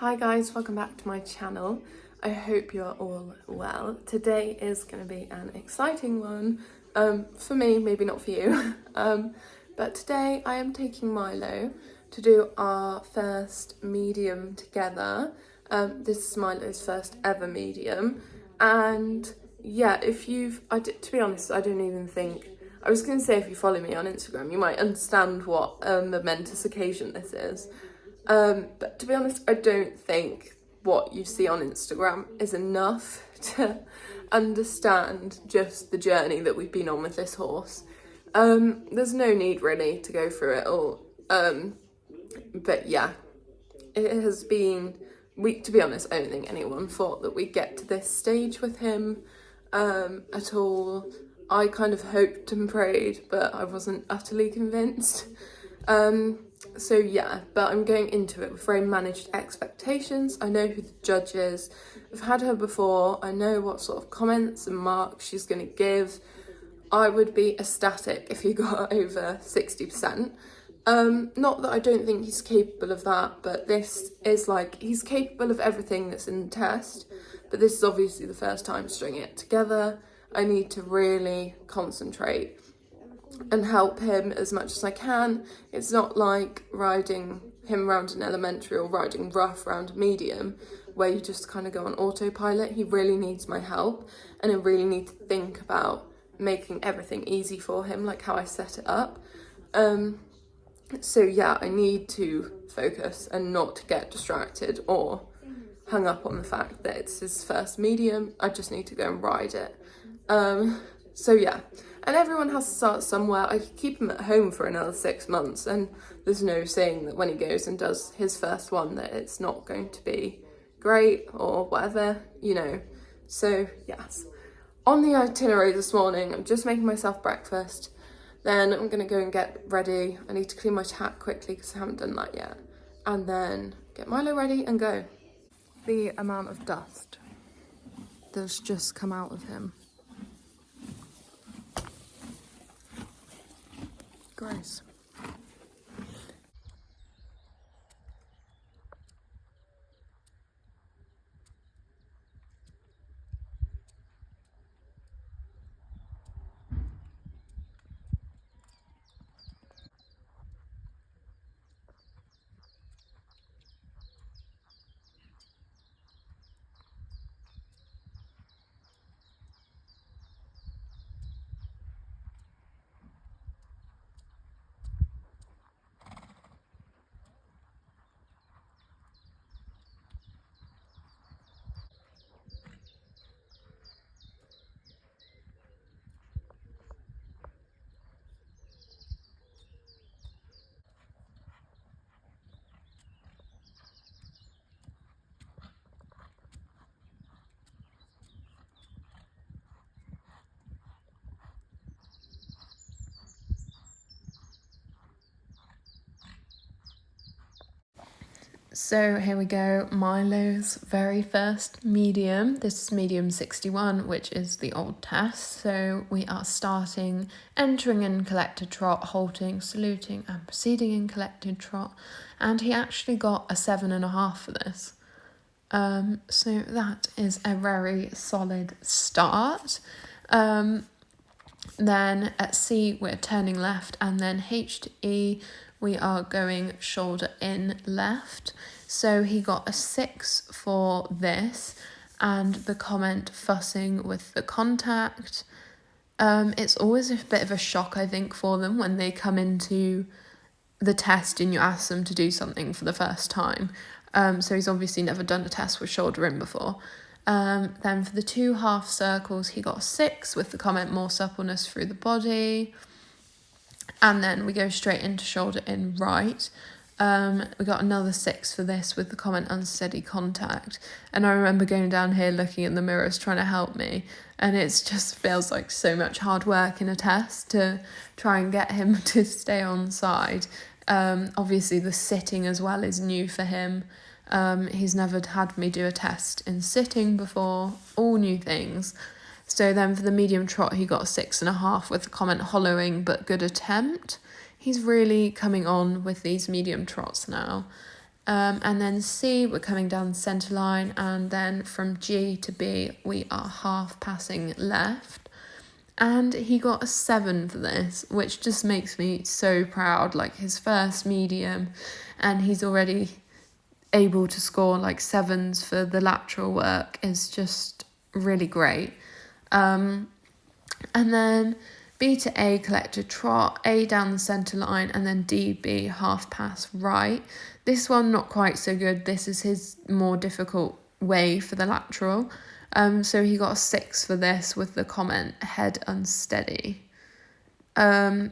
Hi guys, welcome back to my channel. I hope you're all well. Today is going to be an exciting one, for me, maybe not for you, but today I am taking Milo to do our first medium together. This is Milo's first ever medium, and yeah, to be honest, I don't even think, I was going to say if you follow me on Instagram, you might understand what a momentous occasion this is. But to be honest, I don't think what you see on Instagram is enough to understand just the journey that we've been on with this horse. There's no need really to go through it all. But yeah, it has been, to be honest, I don't think anyone thought that we'd get to this stage with him at all. I kind of hoped and prayed, but I wasn't utterly convinced. So yeah, but I'm going into it with very managed expectations. I know who the judge is. I've had her before. I know what sort of comments and marks she's going to give. I would be ecstatic if he got over 60%. Not that I don't think he's capable of that, but this is like, he's capable of everything that's in the test, but this is obviously the first time stringing it together. I need to really concentrate and help him as much as I can. It's not like riding him around an elementary or riding rough around a medium where you just kind of go on autopilot. He really needs my help, and I really need to think about making everything easy for him, like how I set it up. So yeah, I need to focus and not get distracted or hung up on the fact that it's his first medium. I just need to go and ride it. So yeah, and everyone has to start somewhere. I could keep him at home for another 6 months, and there's no saying that when he goes and does his first one that it's not going to be great or whatever, you know. So yes, on the itinerary this morning, I'm just making myself breakfast. Then I'm going to go and get ready. I need to clean my hat quickly because I haven't done that yet. And then get Milo ready and go. The amount of dust that's just come out of him. Gross. So here we go, Milo's very first medium. This is medium 61, which is the old test. So we are starting, entering in collected trot, halting, saluting and proceeding in collected trot. And he actually got a 7.5 for this. So that is a very solid start. Then at C, we're turning left, and then H to E, we are going shoulder in left. So he got a 6 for this, and the comment fussing with the contact. It's always a bit of a shock, I think, for them when they come into the test and you ask them to do something for the first time. So he's obviously never done a test with shoulder in before. Then for the 2 half circles, he got a 6 with the comment more suppleness through the body. And then we go straight into shoulder in right. We got another 6 for this with the comment unsteady contact. And I remember going down here looking at the mirrors trying to help me. And it just feels like so much hard work in a test to try and get him to stay on side. Obviously the sitting as well is new for him. He's never had me do a test in sitting before, all new things. So then for the medium trot, he got a 6.5 with the comment hollowing, but good attempt. He's really coming on with these medium trots now. And then C, we're coming down the centre line, and then from G to B, we are half passing left. And he got a 7 for this, which just makes me so proud. Like, his first medium, and he's already able to score like 7s for the lateral work is just really great. And then B to A, collected trot, A down the centre line, and then D, B, half pass right. This one, not quite so good. This is his more difficult way for the lateral. So he got a 6 for this with the comment, head unsteady. But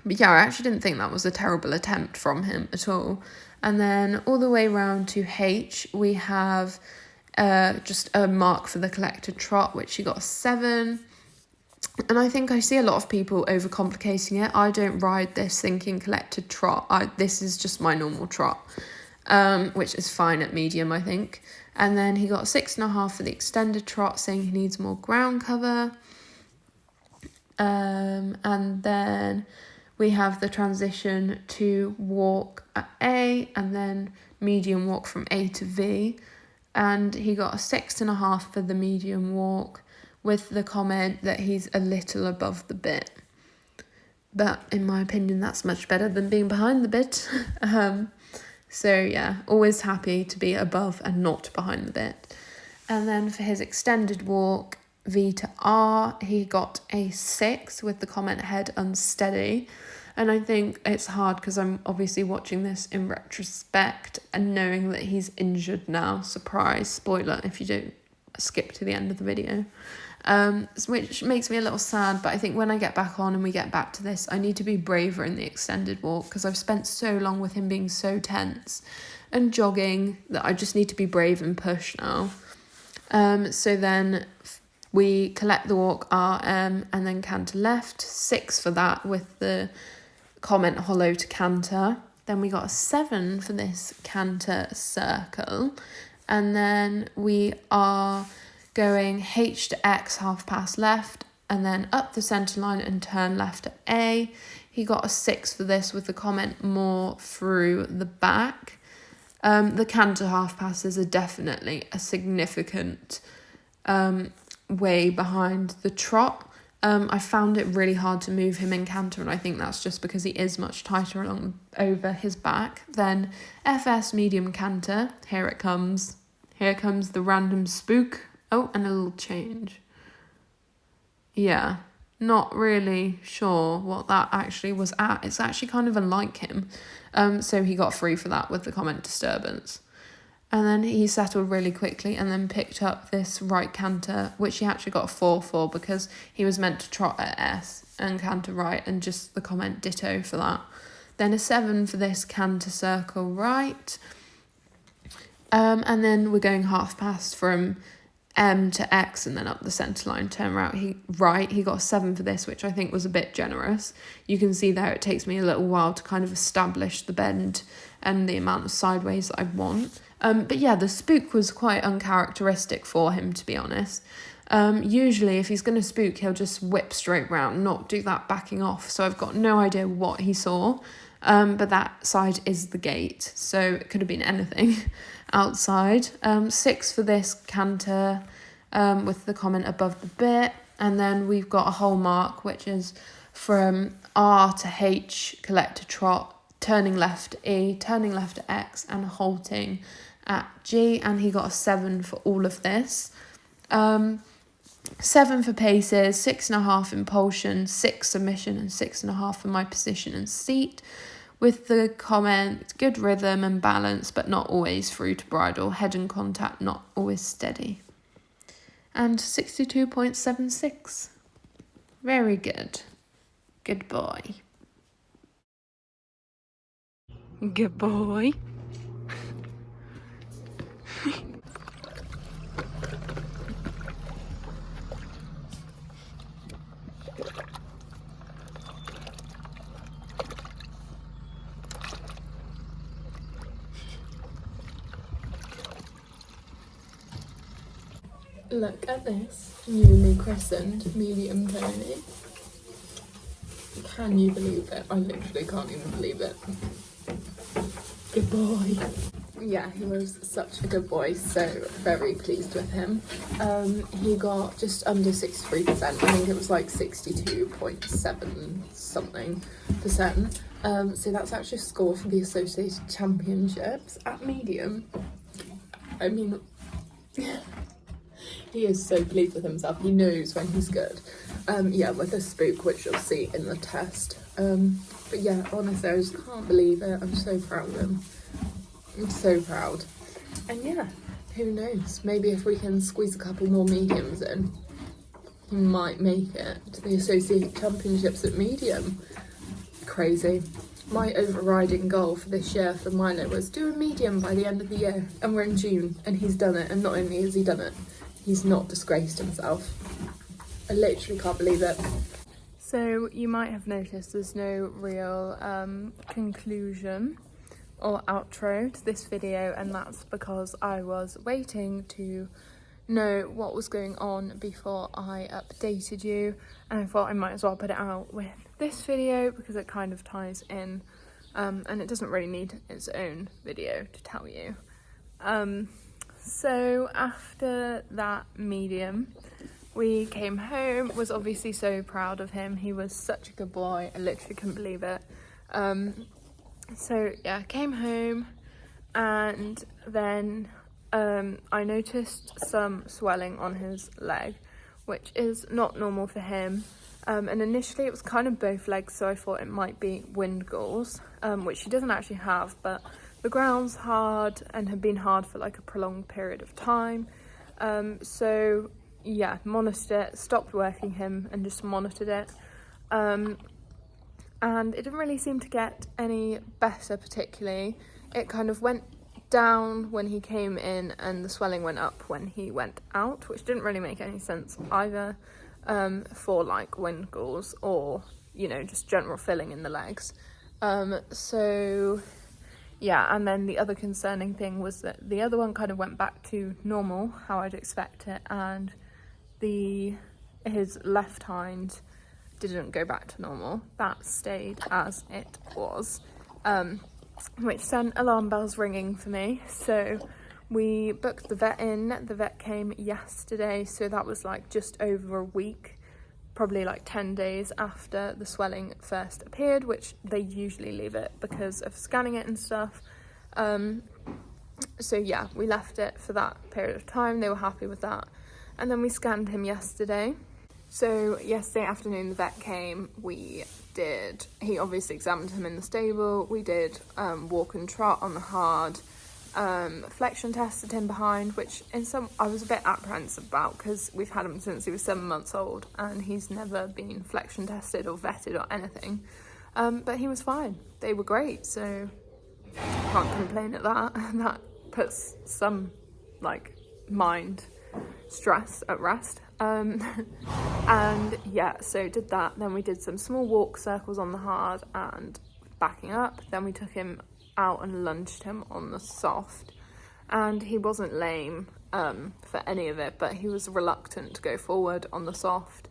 yeah, I actually didn't think that was a terrible attempt from him at all. And then all the way round to H, we have just a mark for the collected trot, which he got a 7. And I think I see a lot of people overcomplicating it. I don't ride this thinking collected trot. This is just my normal trot, which is fine at medium, I think. And then he got 6.5 for the extended trot, saying he needs more ground cover. And then we have the transition to walk at A, and then medium walk from A to V. And he got a 6.5 for the medium walk, with the comment that he's a little above the bit. But in my opinion, that's much better than being behind the bit. So yeah, always happy to be above and not behind the bit. And then for his extended walk, V to R, he got a 6 with the comment, head unsteady. And I think it's hard because I'm obviously watching this in retrospect and knowing that he's injured now. Surprise, spoiler if you don't skip to the end of the video. Which makes me a little sad, but I think when I get back on and we get back to this, I need to be braver in the extended walk because I've spent so long with him being so tense and jogging that I just need to be brave and push now. So then we collect the walk RM and then canter left, 6 for that with the comment hollow to canter. Then we got a 7 for this canter circle, and then we are going H to X, half pass left, and then up the centre line and turn left at A. He got a 6 for this with the comment, more through the back. The canter half passes are definitely a significant way behind the trot. I found it really hard to move him in canter, and I think that's just because he is much tighter over his back. Then FS medium canter, here it comes. Here comes the random spook. Oh, and a little change. Yeah, not really sure what that actually was at. It's actually kind of unlike him. So he got 3 for that with the comment disturbance. And then he settled really quickly and then picked up this right canter, which he actually got a 4 for because he was meant to trot at S and canter right, and just the comment ditto for that. Then a 7 for this canter circle right. And then we're going half past from M to X and then up the centre line, turn right. He got a 7 for this, which I think was a bit generous. You can see there it takes me a little while to kind of establish the bend and the amount of sideways that I want. But yeah, the spook was quite uncharacteristic for him, to be honest. Usually if he's going to spook, he'll just whip straight round, not do that backing off. So I've got no idea what he saw. But that side is the gate, so it could have been anything outside. 6 for this canter with the comment above the bit. And then we've got a whole mark, which is from R to H, collector trot, turning left E, turning left at X, and halting at G. And he got a 7 for all of this. 7 for paces, 6.5 impulsion, 6 submission, and 6.5 for my position and seat. With the comment, good rhythm and balance, but not always through to bridle. Head and contact, not always steady. And 62.76. Very good. Good boy. Good boy. Look at this newly christened medium pony. Can you believe it? I literally can't even believe it. Good boy. Yeah, he was such a good boy, so very pleased with him. He got just under 63%. I think it was like 62.7 something percent. So that's actually a score for the Associated Championships at medium. I mean, he is so pleased with himself. He knows when he's good. Yeah, with a spook, which you'll see in the test. But yeah, honestly, I just can't believe it. I'm so proud of him. I'm so proud. And yeah, who knows? Maybe if we can squeeze a couple more mediums in, he might make it to the Associated Championships at medium. Crazy. My overriding goal for this year for Milo was do a medium by the end of the year. And we're in June, and he's done it. And not only has he done it, he's not disgraced himself. I literally can't believe it. So you might have noticed there's no real conclusion or outro to this video, and that's because I was waiting to know what was going on before I updated you, and I thought I might as well put it out with this video because it kind of ties in, and it doesn't really need its own video to tell you. So after that medium, we came home, was obviously so proud of him. He was such a good boy, I literally couldn't believe it. So yeah, came home, and then I noticed some swelling on his leg, which is not normal for him. And initially it was kind of both legs, so I thought it might be wind galls, which he doesn't actually have, but the ground's hard and had been hard for like a prolonged period of time. So yeah, monitored it, stopped working him and just monitored it. And it didn't really seem to get any better particularly. It kind of went down when he came in and the swelling went up when he went out, which didn't really make any sense either, for like wind galls or, you know, just general filling in the legs. So yeah, and then the other concerning thing was that the other one kind of went back to normal, how I'd expect it, and his left hind didn't go back to normal. That stayed as it was, which sent alarm bells ringing for me. So we booked the vet in. The vet came yesterday, so that was like just over a week, probably like 10 days after the swelling first appeared, which they usually leave it because of scanning it and stuff. So yeah, we left it for that period of time. They were happy with that. And then we scanned him yesterday. So yesterday afternoon the vet came, he obviously examined him in the stable, we did walk and trot on the hard, flexion tested him behind, which I was a bit apprehensive about because we've had him since he was 7 months old and he's never been flexion tested or vetted or anything, but he was fine. They were great, so can't complain at that. That puts some like mind stress at rest. And yeah, so did that. Then we did some small walk circles on the hard and backing up. Then we took him out and lunged him on the soft, and he wasn't lame for any of it, but he was reluctant to go forward on the soft,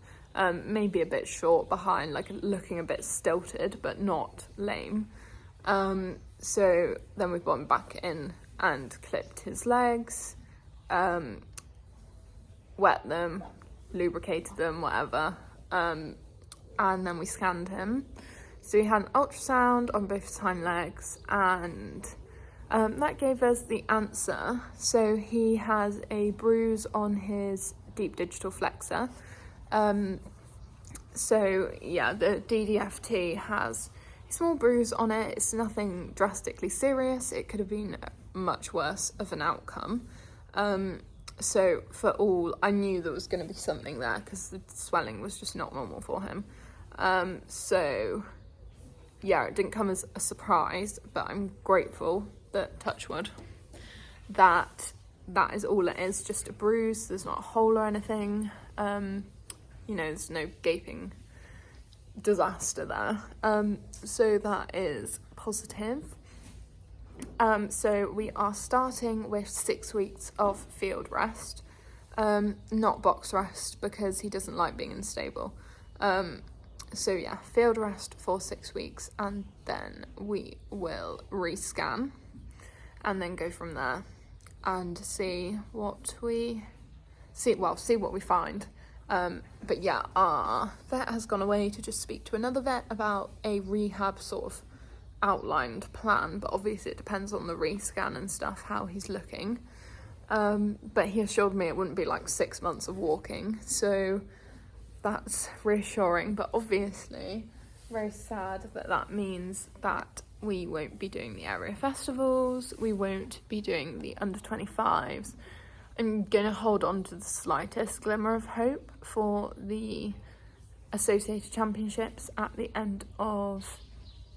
maybe a bit short behind, like looking a bit stilted, but not lame. So then we brought him back in and clipped his legs, wet them, lubricated them, whatever, and then we scanned him. So we had an ultrasound on both his hind legs, and that gave us the answer. So he has a bruise on his deep digital flexor. So yeah, the DDFT has a small bruise on it. It's nothing drastically serious. It could have been much worse of an outcome. So for all, I knew there was going to be something there because the swelling was just not normal for him. So yeah, it didn't come as a surprise, but I'm grateful that, touch wood, that is all it is, just a bruise. There's not a hole or anything. You know, there's no gaping disaster there. So that is positive. So we are starting with 6 weeks of field rest, not box rest because he doesn't like being in the stable. So yeah, field rest for 6 weeks, and then we will rescan. and then go from there and see what we find. But yeah, our vet has gone away to just speak to another vet about a rehab sort of outlined plan, but obviously it depends on the rescan and stuff, how he's looking. But he assured me it wouldn't be like 6 months of walking, so that's reassuring. But obviously very sad that means that we won't be doing the area festivals, we won't be doing the under 25s. I'm gonna hold on to the slightest glimmer of hope for the Associated Championships at the end of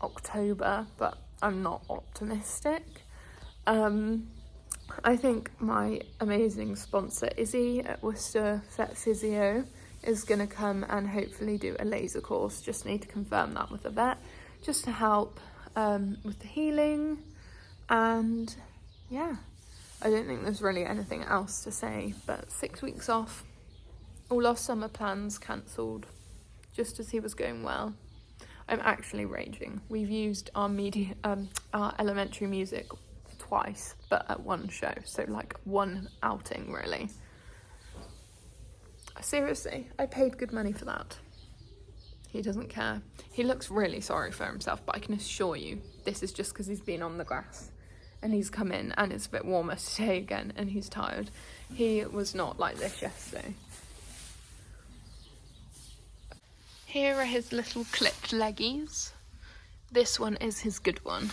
October, but I'm not optimistic. I think my amazing sponsor Izzy at Worcester Vet Physio is going to come and hopefully do a laser course. Just need to confirm that with the vet, just to help with the healing. And yeah, I don't think there's really anything else to say, but 6 weeks off, all our summer plans cancelled just as he was going well. I'm actually raging. We've used our elementary music twice, but at one show, so like one outing really. Seriously, I paid good money for that. He doesn't care. He looks really sorry for himself, but I can assure you this is just because he's been on the grass and he's come in and it's a bit warmer today again and he's tired. He was not like this yesterday. Here are his little clipped leggies. This one is his good one.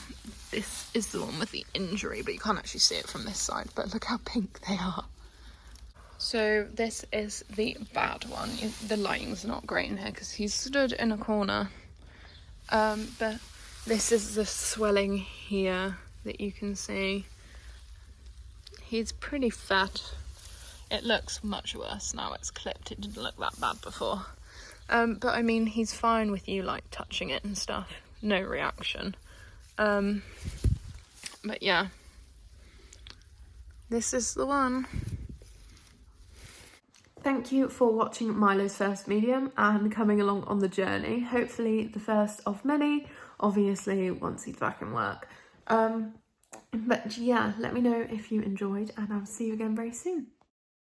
This is the one with the injury, but you can't actually see it from this side, but look how pink they are. So this is the bad one. The lighting's not great in here because he's stood in a corner. But this is the swelling here that you can see. He's pretty fat. It looks much worse now it's clipped. It didn't look that bad before. But I mean, he's fine with you like touching it and stuff. No reaction. But yeah, this is the one. Thank you for watching Milo's first medium and coming along on the journey. Hopefully the first of many, obviously once he's back in work. But yeah, let me know if you enjoyed and I'll see you again very soon.